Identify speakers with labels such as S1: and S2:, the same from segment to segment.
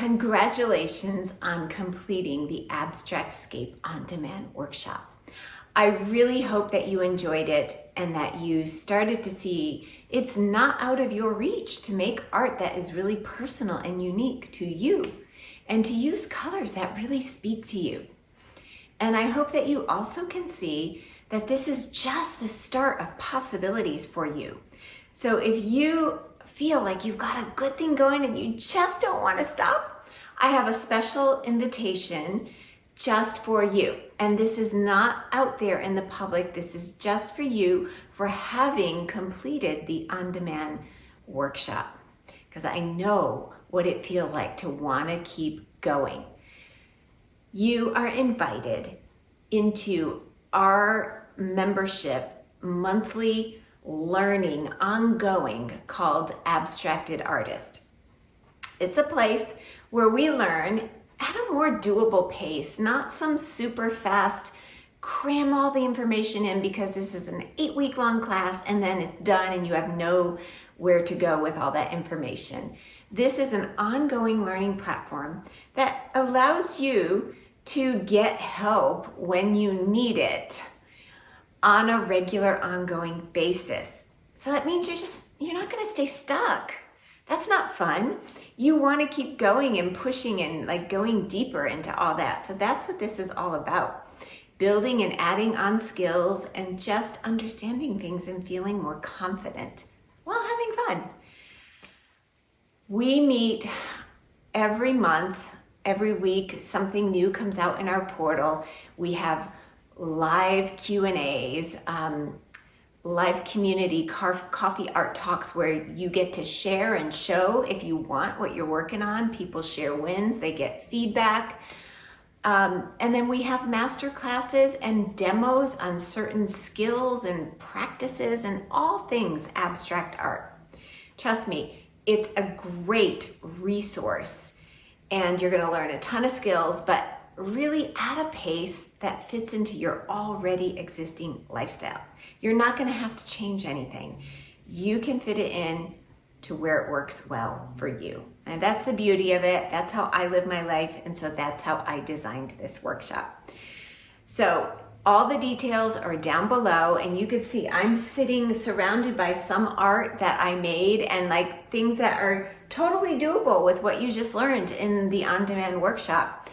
S1: Congratulations on completing the Abstractcape on-demand workshop. I really hope that you enjoyed it and that you started to see it's not out of your reach to make art that is really personal and unique to you, and to use colors that really speak to you. And I hope that you also can see that this is just the start of possibilities for you. So if you feel like you've got a good thing going and you just don't want to stop, I have a special invitation just for you. And this is not out there in the public. This is just for you for having completed the on-demand workshop, because I know what it feels like to want to keep going. You are invited into our membership monthly learning ongoing called Abstracted Artist. It's a place where we learn at a more doable pace, not some super fast, cram all the information in because this is an 8-week long class and then it's done and you have nowhere to go with all that information. This is an ongoing learning platform that allows you to get help when you need it on a regular, ongoing basis. So that means you're not gonna stay stuck. That's not fun. You wanna keep going and pushing and like going deeper into all that. So that's what this is all about. Building and adding on skills and just understanding things and feeling more confident while having fun. We meet every month, every week, something new comes out in our portal. We have live Q&As, live community coffee art talks where you get to share and show if you want what you're working on. People share wins, they get feedback. And then we have masterclasses and demos on certain skills and practices and all things abstract art. Trust me, it's a great resource and you're gonna learn a ton of skills, but really at a pace that fits into your already existing lifestyle. You're not gonna have to change anything. You can fit it in to where it works well for you. And that's the beauty of it. That's how I live my life. And so that's how I designed this workshop. So all the details are down below and you can see I'm sitting surrounded by some art that I made and like things that are totally doable with what you just learned in the on-demand workshop.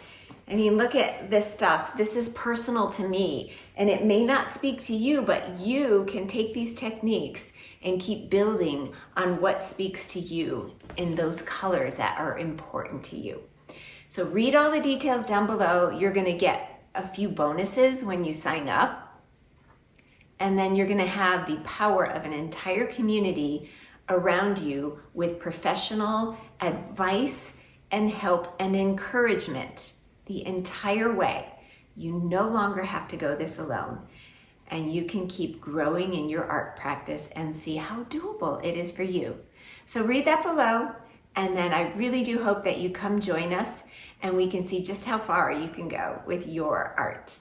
S1: I mean, look at this stuff. This is personal to me and it may not speak to you, but you can take these techniques and keep building on what speaks to you in those colors that are important to you. So read all the details down below. You're gonna get a few bonuses when you sign up. And then you're gonna have the power of an entire community around you with professional advice and help and encouragement the entire way. You no longer have to go this alone. And you can keep growing in your art practice and see how doable it is for you. So read that below, and then I really do hope that you come join us and we can see just how far you can go with your art.